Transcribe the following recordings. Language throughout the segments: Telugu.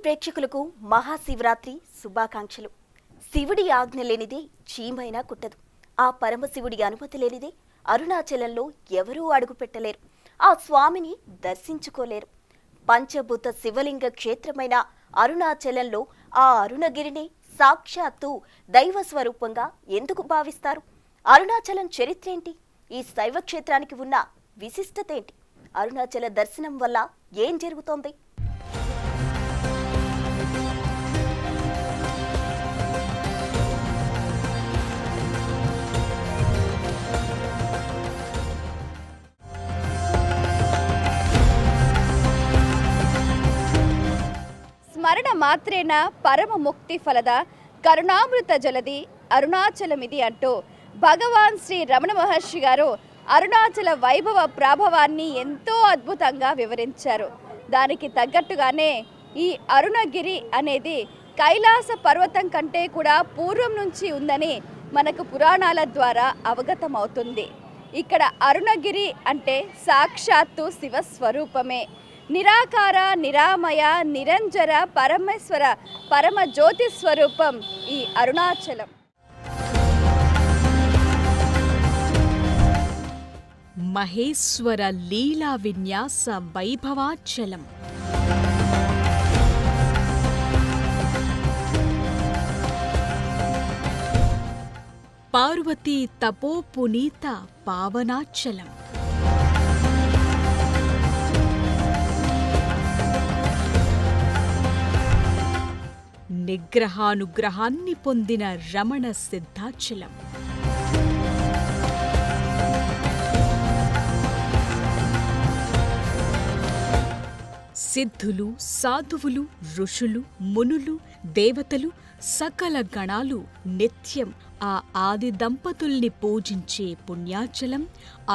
ప్రేక్షకులకు మహాశివరాత్రి శుభాకాంక్షలు. శివుడి ఆజ్ఞ లేనిదే చీమైనా కుట్టదు. ఆ పరమశివుడి అనుమతి లేనిదే అరుణాచలంలో ఎవరూ అడుగుపెట్టలేరు. ఆ స్వామిని దర్శించుకోలేరు. పంచభూత శివలింగ క్షేత్రమైన అరుణాచలంలో ఆ అరుణగిరిని సాక్షాత్తు దైవ స్వరూపంగా ఎందుకు భావిస్తారు? అరుణాచలం చరిత్రేంటి? ఈ శైవ క్షేత్రానికి ఉన్న విశిష్టతేంటి? అరుణాచల దర్శనం వల్ల ఏం జరుగుతోంది? స్మరణ మాత్రేన పరమ ముక్తి ఫలద కరుణామృత జలది అరుణాచలమిది అంటూ భగవాన్ శ్రీ రమణ మహర్షి గారు అరుణాచల వైభవ ప్రాభవాన్ని ఎంతో అద్భుతంగా వివరించారు. దానికి తగ్గట్టుగానే ఈ అరుణగిరి అనేది కైలాస పర్వతం కంటే కూడా పూర్వం నుంచి ఉందని మనకు పురాణాల ద్వారా అవగతమవుతుంది. ఇక్కడ అరుణగిరి అంటే సాక్షాత్తు శివస్వరూపమే. నిరాకార నిరామయ నిరంజర పరమేశ్వర పరమ జ్యోతి స్వరూపం ఈ అరుణాచలం. మహేశ్వర లీలా విన్యాస వైభవాచలం. పార్వతీ తపో పునీత పావనాచలం. నిగ్రహానుగ్రహాన్ని పొందిన రమణ సిద్ధాచలం. సిద్ధులు, సాధువులు, ఋషులు, మునులు, దేవతలు, సకల గణాలు నిత్యం ఆ ఆది దంపతుల్ని పూజించే పుణ్యాచలం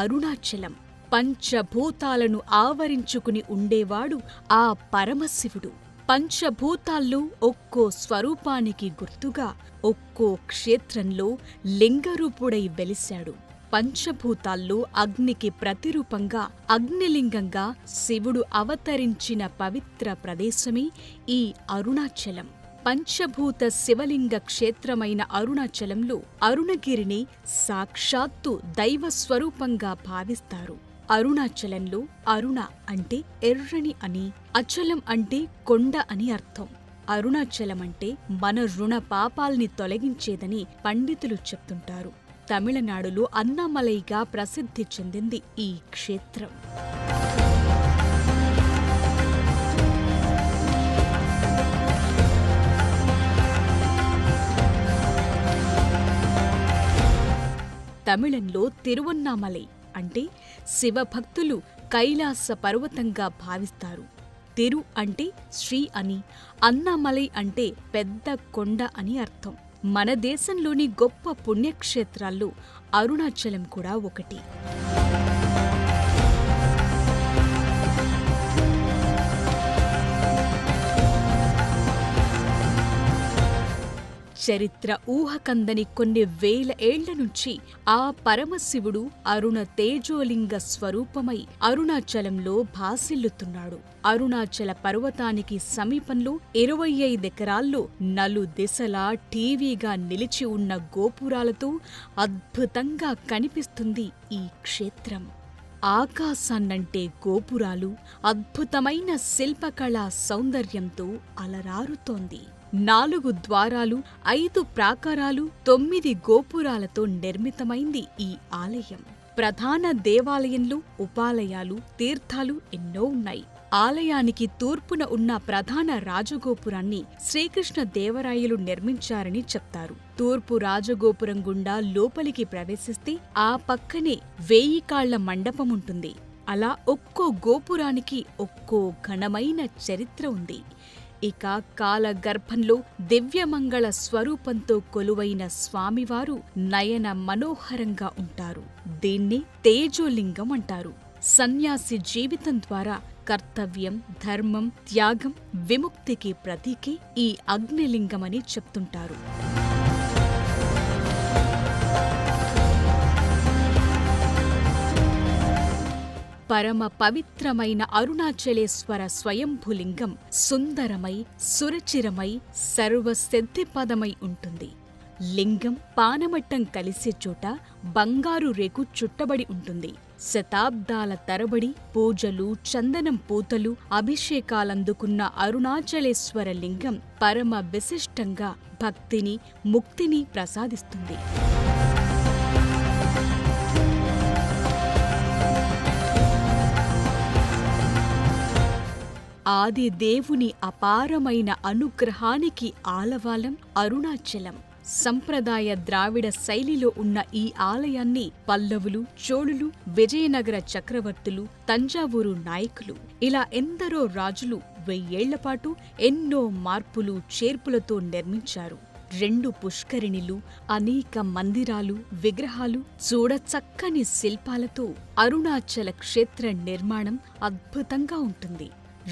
అరుణాచలం. పంచభూతాలను ఆవరించుకుని ఉండేవాడు ఆ పరమశివుడు. పంచభూతాల్లో ఒక్కో స్వరూపానికి గుర్తుగా ఒక్కో క్షేత్రంలో లింగరూపుడై వెలిశాడు. పంచభూతాల్లో అగ్నికి ప్రతిరూపంగా అగ్నిలింగంగా శివుడు అవతరించిన పవిత్ర ప్రదేశమే ఈ అరుణాచలం. పంచభూత శివలింగ క్షేత్రమైన అరుణాచలంలో అరుణగిరిని సాక్షాత్తు దైవ స్వరూపంగా భావిస్తారు. అరుణాచలంలో అరుణ అంటే ఎర్రని అని, అచలం అంటే కొండ అని అర్థం. అరుణాచలం అంటే మన రుణ పాపాల్ని తొలగించేదని పండితులు చెప్తుంటారు. తమిళనాడులో అన్నామలైగా ప్రసిద్ధి చెందింది ఈ క్షేత్రం. తమిళంలో తిరువన్నామలై అంటే శివభక్తులు కైలాస పర్వతంగా భావిస్తారు. తిరు అంటే శ్రీ అని, అన్నామలై అంటే పెద్ద కొండ అని అర్థం. మన దేశంలోని గొప్ప పుణ్యక్షేత్రాల్లో అరుణాచలం కూడా ఒకటి. చరిత్ర ఊహకందని కొన్ని వేల ఏళ్ల నుంచి ఆ పరమశివుడు అరుణ తేజోలింగ స్వరూపమై అరుణాచలంలో భాసిల్లుతున్నాడు. అరుణాచల పర్వతానికి సమీపంలో 25 ఎకరాల్లో నలుదిశలా టీవీగా నిలిచి ఉన్న గోపురాలతో అద్భుతంగా కనిపిస్తుంది ఈ క్షేత్రం. ఆకాశాన్నంటే గోపురాలు అద్భుతమైన శిల్పకళా సౌందర్యంతో అలరారుతోంది. 4 ద్వారాలు, 5 ప్రాకారాలు, 9 గోపురాలతో నిర్మితమైంది ఈ ఆలయం. ప్రధాన దేవాలయంలో ఉపాలయాలు, తీర్థాలు ఎన్నో ఉన్నాయి. ఆలయానికి తూర్పున ఉన్న ప్రధాన రాజగోపురాన్ని శ్రీకృష్ణదేవరాయలు నిర్మించారని చెప్తారు. తూర్పు రాజగోపురం గుండా లోపలికి ప్రవేశిస్తే ఆ పక్కనే 1000 కాళ్ల మండపముంటుంది. అలా ఒక్కో గోపురానికి ఒక్కో ఘనమైన చరిత్ర ఉంది. ఇక కాలగర్భంలో దివ్యమంగళ స్వరూపంతో కొలువైన స్వామివారు నయన మనోహరంగా ఉంటారు. దీన్ని తేజోలింగం అంటారు. సన్యాసి జీవితం ద్వారా కర్తవ్యం, ధర్మం, త్యాగం, విముక్తికి ప్రతీకే ఈ అగ్నిలింగమని చెప్తుంటారు. పరమ పవిత్రమైన అరుణాచలేశ్వర స్వయంభులింగం సుందరమై సురచిరమై సర్వసిద్ధిపదమై ఉంటుంది. లింగం పానమట్టం కలిసే చోట బంగారు రేకు చుట్టబడి ఉంటుంది. శతాబ్దాల తరబడి పూజలు, చందనం పూతలు, అభిషేకాలందుకున్న అరుణాచలేశ్వర లింగం పరమ విశిష్టంగా భక్తిని, ముక్తిని ప్రసాదిస్తుంది. ఆది దేవుని అపారమైన అనుగ్రహానికి ఆలవాలం అరుణాచలం. సంప్రదాయ ద్రావిడ శైలిలో ఉన్న ఈ ఆలయాన్ని పల్లవులు, చోళులు, విజయనగర చక్రవర్తులు, తంజావూరు నాయకులు ఇలా ఎందరో రాజులు 1000 ఏళ్లపాటు ఎన్నో మార్పులు, చేర్పులతో నిర్మించారు. 2 పుష్కరిణిలు, అనేక మందిరాలు, విగ్రహాలు, చూడచక్కని శిల్పాలతో అరుణాచల క్షేత్ర నిర్మాణం అద్భుతంగా ఉంటుంది.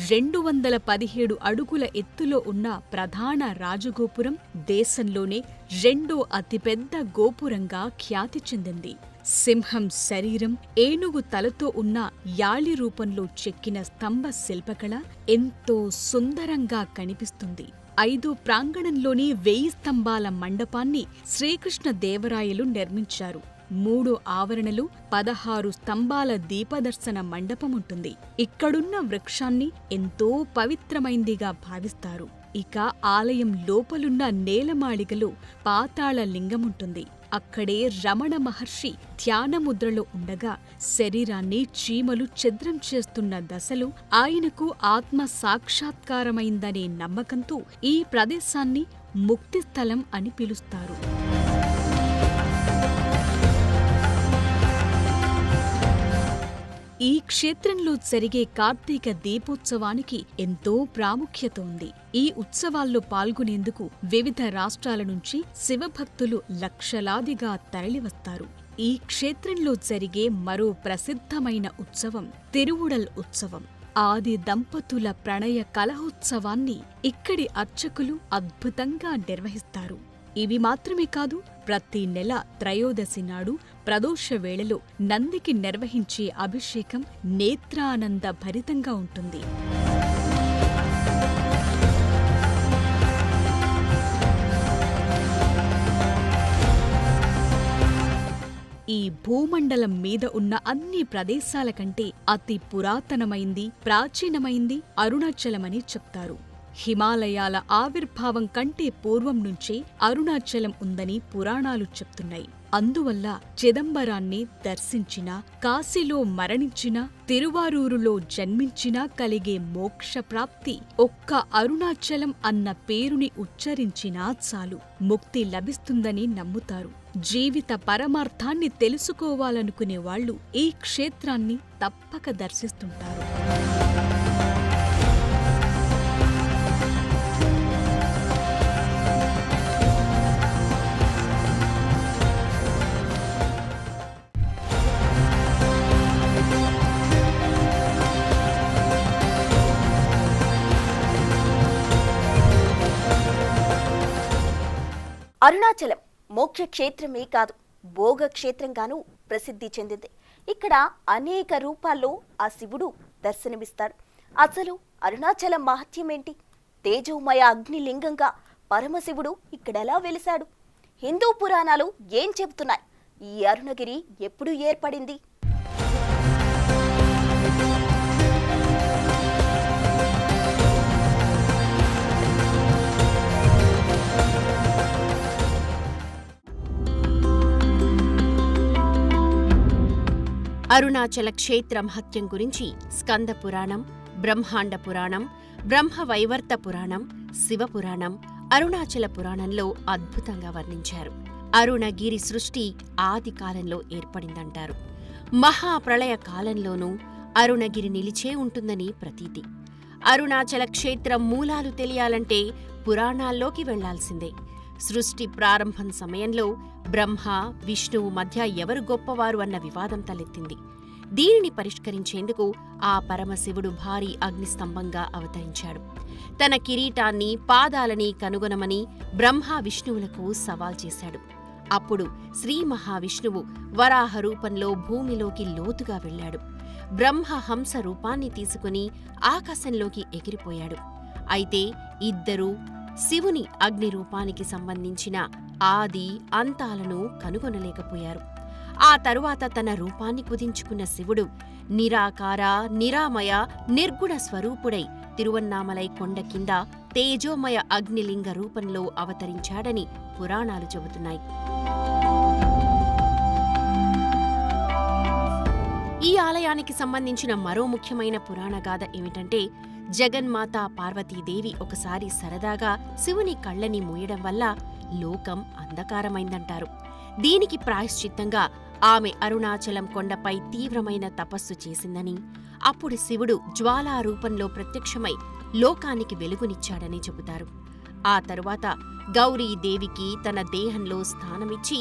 217 అడుగుల ఎత్తులో ఉన్న ప్రధాన రాజగోపురం దేశంలోనే 2వ అతిపెద్ద గోపురంగా ఖ్యాతి చెందింది. సింహం శరీరం, ఏనుగు తలతో ఉన్న యాళి రూపంలో చెక్కిన స్తంభ శిల్పకళ ఎంతో సుందరంగా కనిపిస్తుంది. 5 ప్రాంగణంలోని 1000 స్తంభాల మండపాన్ని శ్రీకృష్ణదేవరాయలు నిర్మించారు. 3 ఆవరణలు, 16 స్తంభాల దీపదర్శన మండపముంటుంది. ఇక్కడున్న వృక్షాన్ని ఎంతో పవిత్రమైందిగా భావిస్తారు. ఇక ఆలయం లోపలున్న నేలమాళిగలో పాతాళ లింగముంటుంది. అక్కడే రమణ మహర్షి ధ్యానముద్రలో ఉండగా శరీరాన్ని చీమలు ఛిద్రం చేస్తున్న దశలో ఆయనకు ఆత్మ సాక్షాత్కారమైందనే నమ్మకంతో ఈ ప్రదేశాన్ని ముక్తిస్థలం అని పిలుస్తారు. ఈ క్షేత్రంలో జరిగే కార్తీక దీపోత్సవానికి ఎంతో ప్రాముఖ్యత ఉంది. ఈ ఉత్సవాల్లో పాల్గొనేందుకు వివిధ రాష్ట్రాల నుంచి శివభక్తులు లక్షలాదిగా తరలివస్తారు. ఈ క్షేత్రంలో జరిగే మరో ప్రసిద్ధమైన ఉత్సవం తిరువుడల్ ఉత్సవం. ఆది దంపతుల ప్రణయ కలహోత్సవాన్ని ఇక్కడి అర్చకులు అద్భుతంగా నిర్వహిస్తారు. ఇవి మాత్రమే కాదు, ప్రతి నెల త్రయోదశి నాడు ప్రదోష వేళలో నందికి నిర్వహించే అభిషేకం నేత్రానంద భరితంగా ఉంటుంది. ఈ భూమండలం మీద ఉన్న అన్ని ప్రదేశాల కంటే అతి పురాతనమైంది, ప్రాచీనమైంది అరుణాచలమని చెప్తారు. హిమాలయాల ఆవిర్భావం కంటే పూర్వం నుంచే అరుణాచలం ఉందని పురాణాలు చెప్తున్నాయి. అందువల్ల చిదంబరాన్ని దర్శించినా, కాశీలో మరణించినా, తిరువారూరులో జన్మించినా కలిగే మోక్షప్రాప్తి ఒక్క అరుణాచలం అన్న పేరుని ఉచ్చరించినా చాలు ముక్తి లభిస్తుందని నమ్ముతారు. జీవిత పరమార్థాన్ని తెలుసుకోవాలనుకునే వాళ్ళు ఈ క్షేత్రాన్ని తప్పక దర్శిస్తుంటారు. అరుణాచలం మోక్షక్షేత్రమే కాదు, భోగక్షేత్రంగానూ ప్రసిద్ధి చెందింది. ఇక్కడ అనేక రూపాల్లో ఆ శివుడు దర్శనమిస్తాడు. అసలు అరుణాచలం మహత్యం ఏంటి? తేజోమయ అగ్నిలింగంగా పరమశివుడు ఇక్కడెలా వెలిశాడు? హిందూ పురాణాలు ఏం చెబుతున్నాయి? ఈ అరుణగిరి ఎప్పుడు ఏర్పడింది? అరుణాచల క్షేత్ర మహత్యం గురించి స్కంద పురాణం, బ్రహ్మాండ పురాణం, బ్రహ్మవైవర్త పురాణం, శివపురాణం, అరుణాచల పురాణంలో అద్భుతంగా వర్ణించారు. అరుణగిరి సృష్టి ఆది కాలంలో ఏర్పడిందంటారు. మహాప్రళయ కాలంలోనూ అరుణగిరి నిలిచే ఉంటుందని ప్రతీతి. అరుణాచల క్షేత్రం మూలాలు తెలియాలంటే పురాణాల్లోకి వెళ్లాల్సిందే. సృష్టి ప్రారంభం సమయంలో బ్రహ్మ, విష్ణువు మధ్య ఎవరు గొప్పవారు అన్న వివాదం తలెత్తింది. దీనిని పరిష్కరించేందుకు ఆ పరమశివుడు భారీ అగ్నిస్తంభంగా అవతరించాడు. తన కిరీటాన్ని, పాదాలని కనుగొనమని బ్రహ్మ, విష్ణువులకు సవాల్ చేశాడు. అప్పుడు శ్రీ మహావిష్ణువు వరాహ రూపంలో భూమిలోకి లోతుగా వెళ్లాడు. బ్రహ్మహంస రూపాన్ని తీసుకుని ఆకాశంలోకి ఎగిరిపోయాడు. అయితే ఇద్దరూ శివుని అగ్ని రూపానికి సంబంధించిన ఆది అంతాలను కనుగొనలేకపోయారు. ఆ తరువాత తన రూపాన్ని కుదించుకున్న శివుడు నిరాకార, నిరామయ, నిర్గుణ స్వరూపుడై తిరువన్నామలై కొండ కింద తేజోమయ అగ్నిలింగ రూపంలో అవతరించాడని పురాణాలు చెబుతున్నాయి. ఈ ఆలయానికి సంబంధించిన మరో ముఖ్యమైన పురాణగాథ ఏమిటంటే, జగన్మాత పార్వతీదేవి ఒకసారి సరదాగా శివుని కళ్ళని మూయడం వల్ల లోకం అంధకారమైందంటారు. దీనికి ప్రాయశ్చిత్తంగా ఆమె అరుణాచలం కొండపై తీవ్రమైన తపస్సు చేసిందని, అప్పుడు శివుడు జ్వాలా రూపంలో ప్రత్యక్షమై లోకానికి వెలుగునిచ్చాడని చెబుతారు. ఆ తరువాత గౌరీదేవికి తన దేహంలో స్థానమిచ్చి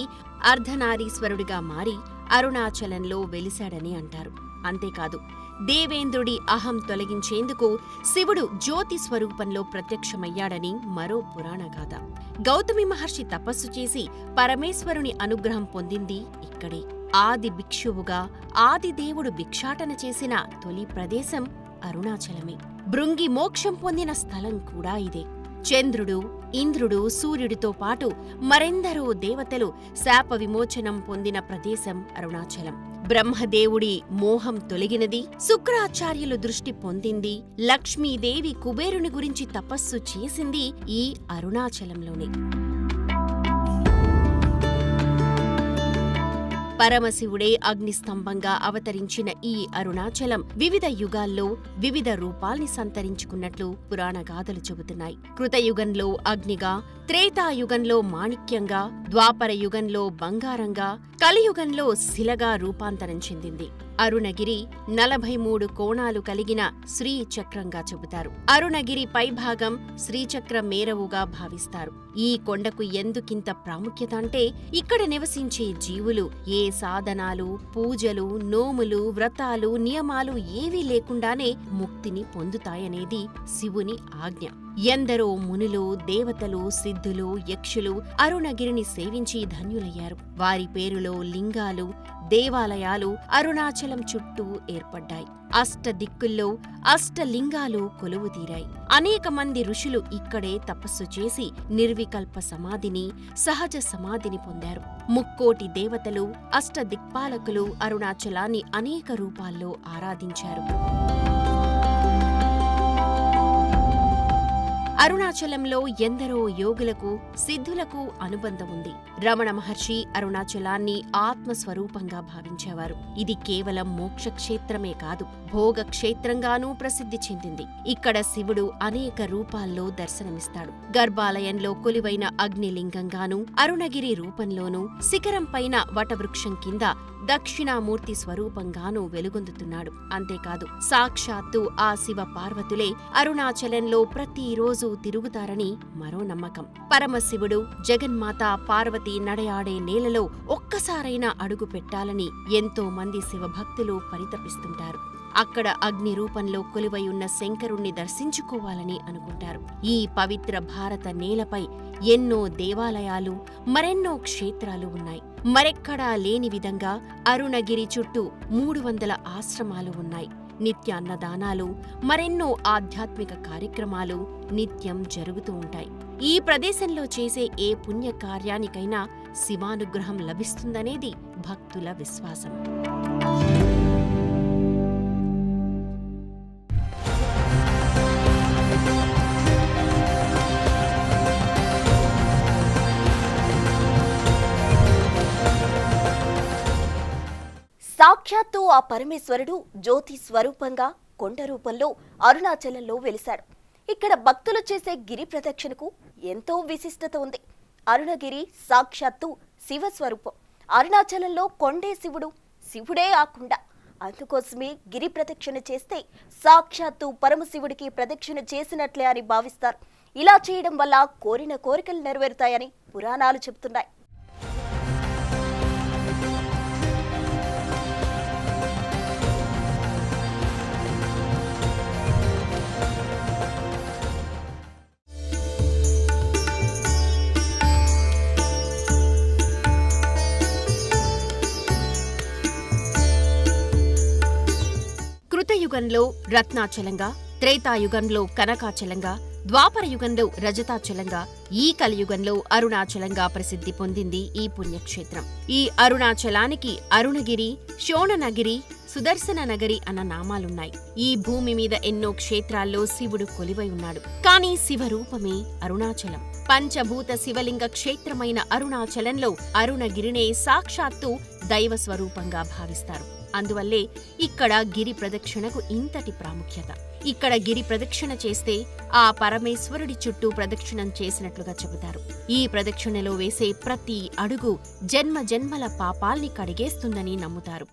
అర్ధనారీశ్వరుడిగా మారి అరుణాచలంలో వెలిశాడని అంటారు. అంతేకాదు, దేవేంద్రుడి అహం తొలగించేందుకు శివుడు జ్యోతి స్వరూపంలో ప్రత్యక్షమయ్యాడని మరో పురాణగాథ. గౌతమి మహర్షి తపస్సు చేసి పరమేశ్వరుని అనుగ్రహం పొందింది ఇక్కడే. ఆది భిక్షువుగా ఆదిదేవుడు భిక్షాటన చేసిన తొలి ప్రదేశం అరుణాచలమే. భృంగి మోక్షం పొందిన స్థలం కూడా ఇదే. చంద్రుడు, ఇంద్రుడు, సూర్యుడితో పాటు మరెందరో దేవతలు శాప విమోచనం పొందిన ప్రదేశం అరుణాచలం. బ్రహ్మదేవుడి మోహం తొలగినది, శుక్రాచార్యులు దృష్టి పొందింది, లక్ష్మీదేవి కుబేరుని గురించి తపస్సు చేసింది ఈ అరుణాచలంలోనే. పరమశివుడే అగ్నిస్తంభంగా అవతరించిన ఈ అరుణాచలం వివిధ యుగాల్లో వివిధ రూపాల్ని సంతరించుకున్నట్లు పురాణగాథలు చెబుతున్నాయి. కృతయుగంలో అగ్నిగా, త్రేతాయుగంలో మాణిక్యంగా, ద్వాపర యుగంలో బంగారంగా, కలియుగంలో శిలగా రూపాంతరం చెందింది. అరుణగిరి 43 కోణాలు కలిగిన శ్రీచక్రంగా చెబుతారు. అరుణగిరి పైభాగం శ్రీచక్ర మేరవుగా భావిస్తారు. ఈ కొండకు ఎందుకింత ప్రాముఖ్యత అంటే, ఇక్కడ నివసించే జీవులు ఏ సాధనాలు, పూజలు, నోములు, వ్రతాలు, నియమాలు ఏవీ లేకుండానే ముక్తిని పొందుతాయనేది శివుని ఆజ్ఞ. ఎందరో మునులు, దేవతలు, సిద్ధులు, యక్షులు అరుణగిరిని సేవించి ధన్యులయ్యారు. వారి పేరులో లింగాలు, దేవాలయాలు అరుణాచలం చుట్టూ ఏర్పడ్డాయి. అష్టదిక్కుల్లో అష్టలింగాలు కొలువుతీరాయి. అనేక మంది ఋషులు ఇక్కడే తపస్సు చేసి నిర్వికల్ప సమాధిని, సహజ సమాధిని పొందారు. ముక్కోటి దేవతలు, అష్టదిక్పాలకులు అరుణాచలాన్ని అనేక రూపాల్లో ఆరాధించారు. అరుణాచలంలో ఎందరో యోగులకు, సిద్ధులకు అనుబంధం ఉంది. రమణ మహర్షి అరుణాచలాన్ని ఆత్మస్వరూపంగా భావించేవారు. ఇది కేవలం మోక్షక్షేత్రమే కాదు, భోగక్షేత్రంగానూ ప్రసిద్ధి చెందింది. ఇక్కడ శివుడు అనేక రూపాల్లో దర్శనమిస్తాడు. గర్భాలయంలో కొలువైన అగ్నిలింగంగానూ, అరుణగిరి రూపంలోనూ, శిఖరం పైన వటవృక్షం కింద దక్షిణామూర్తి స్వరూపంగానూ వెలుగొందుతున్నాడు. అంతేకాదు, సాక్షాత్తు ఆ శివ పార్వతులే అరుణాచలంలో ప్రతిరోజు తిరుగుతారని మరో నమ్మకం. పరమశివుడు, జగన్మాత పార్వతి నడయాడే నేలలో ఒక్కసారైనా అడుగు పెట్టాలని ఎంతో మంది శివభక్తులు పరితపిస్తుంటారు. అక్కడ అగ్ని రూపంలో కొలువై ఉన్న శంకరుణ్ణి దర్శించుకోవాలని అనుకుంటారు. ఈ పవిత్ర భారత నేలపై ఎన్నో దేవాలయాలు, మరెన్నో క్షేత్రాలు ఉన్నాయి. మరెక్కడా లేని విధంగా అరుణగిరి చుట్టూ 300 ఆశ్రమాలు ఉన్నాయి. నిత్య అన్నదానాలు, మరెన్నో ఆధ్యాత్మిక కార్యక్రమాలు నిత్యం జరుగుతూ ఉంటాయి. ఈ ప్రదేశంలో చేసే ఏ పుణ్య కార్యానికైనా శివానుగ్రహం లభిస్తుందనేది భక్తుల విశ్వాసం. సాక్షాత్తు ఆ పరమేశ్వరుడు జ్యోతి స్వరూపంగా కొండ రూపంలో అరుణాచలంలో వెలిశాడు. ఇక్కడ భక్తులు చేసే గిరి ప్రదక్షిణకు ఎంతో విశిష్టత ఉంది. అరుణగిరి సాక్షాత్తు శివస్వరూపం. అరుణాచలంలో కొండే శివుడు, శివుడే ఆ కొండ. అందుకోసమే గిరి ప్రదక్షిణ చేస్తే సాక్షాత్తు పరమశివుడికి ప్రదక్షిణ చేసినట్లే అని భావిస్తారు. ఇలా చేయడం వల్ల కోరిన కోరికలు నెరవేరుతాయని పురాణాలు చెబుతున్నాయి. కృతయుగంలో రత్నాచలంగా, త్రేతాయుగంలో కనకాచలంగా, ద్వాపర యుగంలో రజతాచలంగా, ఈ కలియుగంలో అరుణాచలంగా ప్రసిద్ధి పొందింది ఈ పుణ్యక్షేత్రం. ఈ అరుణాచలానికి అరుణగిరి, శోణనగిరి, సుదర్శన నగరి అన్న నామాలున్నాయి. ఈ భూమి మీద ఎన్నో క్షేత్రాల్లో శివుడు కొలివై ఉన్నాడు. కానీ శివరూపమే అరుణాచలం. పంచభూత శివలింగ క్షేత్రమైన అరుణాచలంలో అరుణగిరినే సాక్షాత్తు దైవ స్వరూపంగా భావిస్తారు. అందువల్లే ఇక్కడ గిరి ప్రదక్షిణకు ఇంతటి ప్రాముఖ్యత. ఇక్కడ గిరి ప్రదక్షిణ చేస్తే ఆ పరమేశ్వరుడి చుట్టూ ప్రదక్షిణం చేసినట్లుగా చెబుతారు. ఈ ప్రదక్షిణలో వేసే ప్రతి అడుగు జన్మ జన్మల పాపాల్ని కడిగేస్తుందని నమ్ముతారు.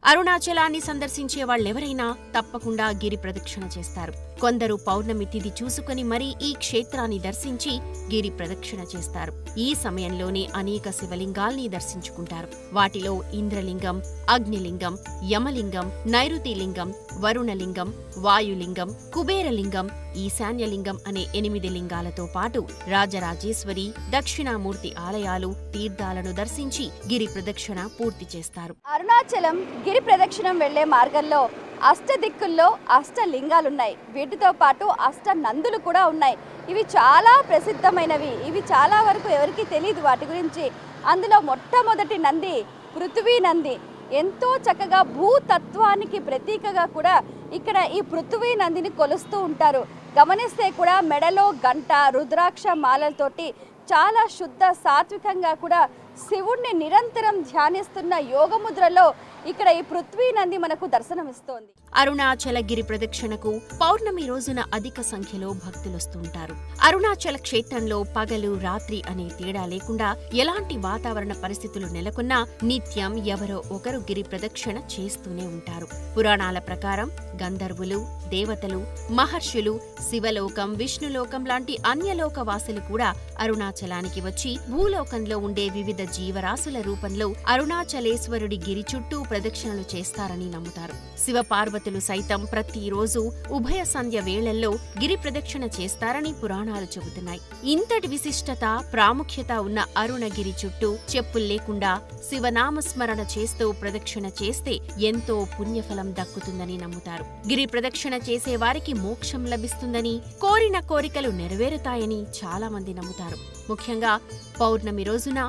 అరుణాచలాన్ని సందర్శించే వాళ్ళెవరైనా తప్పకుండా గిరి ప్రదక్షిణ చేస్తారు. కొందరు పౌర్ణమి తిథి చూసుకుని మరీ ఈ క్షేత్రాన్ని దర్శించి గిరి ప్రదక్షిణ చేస్తారు. ఈ సమయంలోనే అనేక శివలింగాల్ని దర్శించుకుంటారు. వాటిలో ఇంద్రలింగం, అగ్నిలింగం, యమలింగం, నైరుతిలింగం, వరుణలింగం, వాయులింగం, కుబేరలింగం, ఈశాన్యలింగం అనే 8 లింగాలతో పాటు రాజరాజేశ్వరి, దక్షిణామూర్తి ఆలయాలు, తీర్థాలను దర్శించి గిరి ప్రదక్షిణ పూర్తి చేస్తారు. అరుణాచలం గిరి ప్రదక్షిణం వెళ్లే మార్గంలో అష్టదిక్కుల్లో అష్టలింగాలున్నాయి. వీటితో పాటు అష్ట నందులు కూడా ఉన్నాయి. ఇవి చాలా ప్రసిద్ధమైనవి. ఇవి చాలా వరకు ఎవరికీ తెలియదు వాటి గురించి. అందులో మొట్టమొదటి నంది పృథ్వీ నంది. ఎంతో చక్కగా భూతత్వానికి ప్రతీకగా కూడా ఇక్కడ ఈ పృథ్వీ నందిని కొలుస్తూ ఉంటారు. గమనిస్తే కూడా మెడలో గంట, రుద్రాక్ష మాలలతోటి చాలా శుద్ధ సాత్వికంగా కూడా శివుణ్ణి నిరంతరం ధ్యానిస్తున్న యోగముద్రలో ఇక్కడ ఈ పృథ్వీ నంది మనకు దర్శనమిస్తోంది. అరుణాచల గిరి ప్రదక్షిణకు పౌర్ణమి రోజున అధిక సంఖ్యలో భక్తులొస్తుంటారు. అరుణాచల క్షేత్రంలో పగలు రాత్రి అనే తేడా లేకుండా ఎలాంటి వాతావరణ పరిస్థితులు నెలకొన్నా నిత్యం ఎవరో ఒకరు గిరి ప్రదక్షిణ చేస్తూనే ఉంటారు. పురాణాల ప్రకారం గంధర్వులు, దేవతలు, మహర్షులు, శివలోకం, విష్ణులోకం లాంటి అన్యలోక వాసులు కూడా అరుణాచలానికి వచ్చి భూలోకంలో ఉండే వివిధ జీవరాశుల రూపంలో అరుణాచలేశ్వరుడి గిరి చుట్టూ ప్రదక్షిణలు చేస్తారని నమ్ముతారు. శివపార్వతులు సైతం ప్రతిరోజు ఉభయ సంధ్య వేళల్లో గిరి ప్రదక్షిణ చేస్తారని పురాణాలు చెబుతున్నాయి. ఇంతటి విశిష్టత, ప్రాముఖ్యత ఉన్న అరుణగిరి చుట్టూ చెప్పుల్లేకుండా శివనామస్మరణ చేస్తూ ప్రదక్షిణ చేస్తే ఎంతో పుణ్యఫలం దక్కుతుందని నమ్ముతారు. గిరి ప్రదక్షిణ చేసే వారికి మోక్షం లభిస్తుందని, కోరిన కోరికలు నెరవేరుతాయని చాలా మంది నమ్ముతారు. ముఖ్యంగా పౌర్ణమి రోజున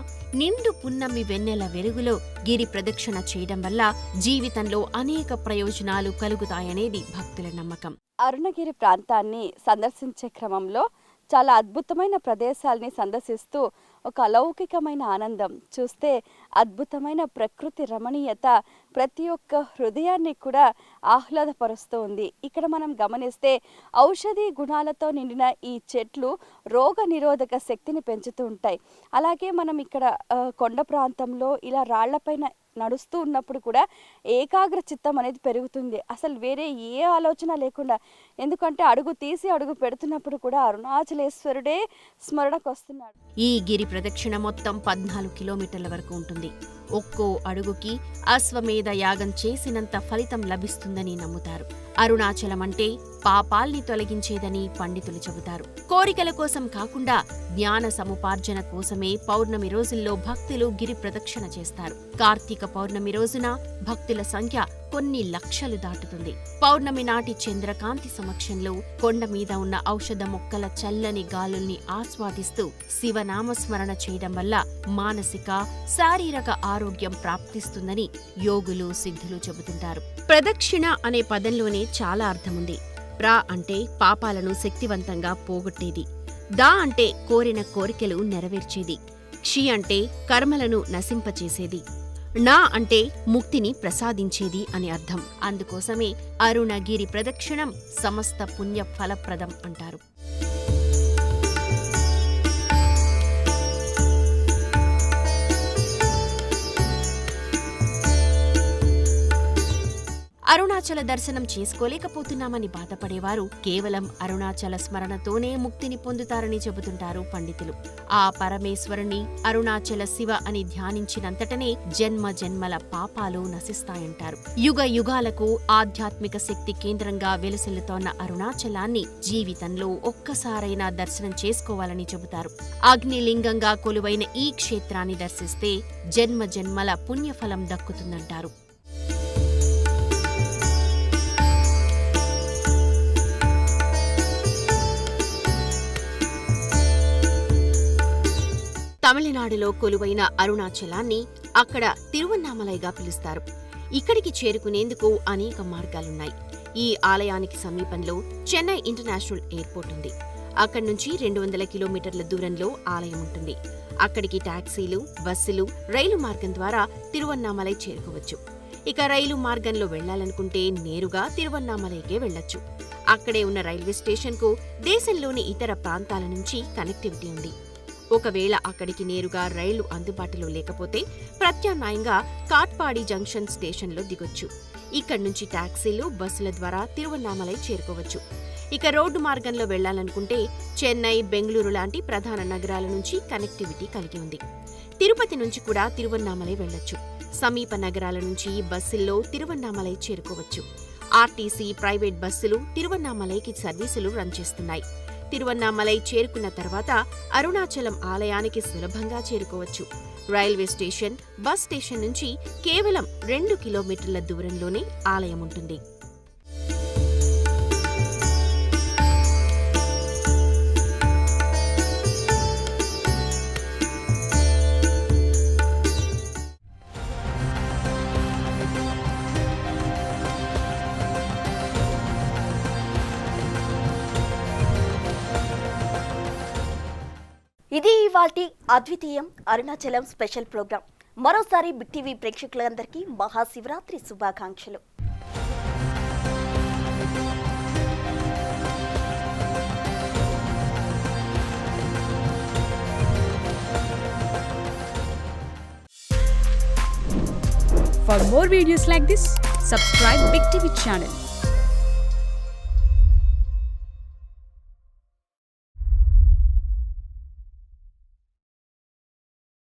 నిండు పున్నమి వెన్నెల వెలుగులో గిరి ప్రదక్షిణ చేయడం వల్ల జీవితంలో అనేక ప్రయోజనాలు కలుగుతాయనేది భక్తుల నమ్మకం. అరుణగిరి ప్రాంతాన్ని సందర్శించే క్రమంలో చాలా అద్భుతమైన ప్రదేశాల్ని సందర్శిస్తూ ఒక అలౌకికమైన ఆనందం, చూస్తే అద్భుతమైన ప్రకృతి రమణీయత ప్రతి ఒక్క హృదయాన్ని కూడా ఆహ్లాదపరుస్తూ ఉంది. ఇక్కడ మనం గమనిస్తే ఔషధీ గుణాలతో నిండిన ఈ చెట్లు రోగ నిరోధక శక్తిని పెంచుతూ ఉంటాయి. అలాగే మనం ఇక్కడ కొండ ప్రాంతంలో ఇలా రాళ్లపైన నడుస్తూ ఉన్నప్పుడు కూడా ఏకాగ్ర చిత్తం అనేది పెరుగుతుంది. అసలు వేరే ఏ ఆలోచన లేకుండా, ఎందుకంటే అడుగు తీసి అడుగు పెడుతున్నప్పుడు కూడా అరుణాచలేశ్వరుడే స్మరణకు వస్తున్నాడు. ఈ గిరి ప్రదక్షిణ మొత్తం 14 కిలోమీటర్ల వరకు ఉంటుంది. ఒక్కో అడుగుకి అశ్వమేధ యాగం చేసినంత ఫలితం లభిస్తుందని నమ్ముతారు. అరుణాచలం అంటే పాపాల్ని తొలగించేదని పండితులు చెబుతారు. కోరికల కోసం కాకుండా జ్ఞాన సముపార్జన కోసమే పౌర్ణమి రోజుల్లో భక్తులు గిరి ప్రదక్షిణ చేస్తారు. కార్తీక పౌర్ణమి రోజున భక్తుల సంఖ్య కొన్ని లక్షలు దాటుతుంది. పౌర్ణమి నాటి చంద్రకాంతి సమక్షంలో కొండ మీద ఉన్న ఔషధ మొక్కల చల్లని గాలుల్ని ఆస్వాదిస్తూ శివనామస్మరణ చేయడం వల్ల మానసిక, శారీరక ఆరోగ్యం ప్రాప్తిస్తుందని యోగులు, సిద్ధులు చెబుతుంటారు. ప్రదక్షిణ అనే పదంలోనే చాలా అర్థముంది. ప్ర అంటే పాపాలను శక్తివంతంగా పోగొట్టేది, దా అంటే కోరిన కోరికలు నెరవేర్చేది, క్షి అంటే కర్మలను నశింపచేసేది, నా అంటే ముక్తిని ప్రసాదించేది అని అర్థం. అందుకోసమే అరుణగిరి ప్రదక్షిణం సమస్త పుణ్య ఫలప్రదం అంటారు. అరుణాచల దర్శనం చేసుకోలేకపోతున్నామని బాధపడేవారు కేవలం అరుణాచల స్మరణతోనే ముక్తిని పొందుతారని చెబుతుంటారు పండితులు. ఆ పరమేశ్వరుని అరుణాచల శివ అని ధ్యానించినంతటనే జన్మ జన్మల పాపాలు నశిస్తాయంటారు. యుగ యుగాలకు ఆధ్యాత్మిక శక్తి కేంద్రంగా వెలుసిల్లుతోన్న అరుణాచలాన్ని జీవితంలో ఒక్కసారైనా దర్శనం చేసుకోవాలని చెబుతారు. అగ్నిలింగంగా కొలువైన ఈ క్షేత్రాన్ని దర్శిస్తే జన్మ జన్మల పుణ్యఫలం దక్కుతుందంటారు. తమిళనాడులో కొలువైన అరుణాచలాన్ని అక్కడ తిరువన్నామలైగా పిలుస్తారు. ఇక్కడికి చేరుకునేందుకు అనేక మార్గాలున్నాయి. ఈ ఆలయానికి సమీపంలో చెన్నై ఇంటర్నేషనల్ ఎయిర్పోర్ట్ ఉంది. అక్కడి నుంచి 200 కిలోమీటర్ల దూరంలో ఆలయం ఉంటుంది. అక్కడికి టాక్సీలు, బస్సులు, రైలు మార్గం ద్వారా తిరువన్నామలై చేరుకోవచ్చు. ఇక రైలు మార్గంలో వెళ్లాలనుకుంటే నేరుగా తిరువన్నామలైకే వెళ్లొచ్చు. అక్కడే ఉన్న రైల్వే స్టేషన్కు దేశంలోని ఇతర ప్రాంతాల నుంచి కనెక్టివిటీ ఉంది. ఒకవేళ అక్కడికి నేరుగా రైళ్లు అందుబాటులో లేకపోతే ప్రత్యామ్నాయంగా కాట్పాడి జంక్షన్ స్టేషన్లో దిగొచ్చు. ఇక్కడి నుంచి టాక్సీలు, బస్సుల ద్వారా తిరువన్నామలై చేరుకోవచ్చు. ఇక రోడ్డు మార్గంలో వెళ్లాలనుకుంటే చెన్నై, బెంగళూరు లాంటి ప్రధాన నగరాల నుంచి కనెక్టివిటీ కలిగి ఉంది. తిరుపతి నుంచి కూడా తిరువన్నామలై వెళ్లొచ్చు. సమీప నగరాల నుంచి బస్సుల్లో తిరువన్నామలై చేరుకోవచ్చు. ఆర్టీసీ, ప్రైవేట్ బస్సులు తిరువన్నామలైకి సర్వీసులు రన్ చేస్తున్నాయి. తిరువన్నామలై చేరుకున్న తర్వాత అరుణాచలం ఆలయానికి సులభంగా చేరుకోవచ్చు. రైల్వే స్టేషన్, బస్ స్టేషన్ నుంచి కేవలం 2 కిలోమీటర్ల దూరంలోనే ఆలయం ఉంటుంది. ఇది ఇవాల్టి అద్వితీయం అరుణాచలం స్పెషల్ ప్రోగ్రాం. మరోసారి బిగ్ టీవీ ప్రేక్షకులందరికీ మహాశివరాత్రి శుభాకాంక్షలు. For more videos like this, subscribe Big TV channel.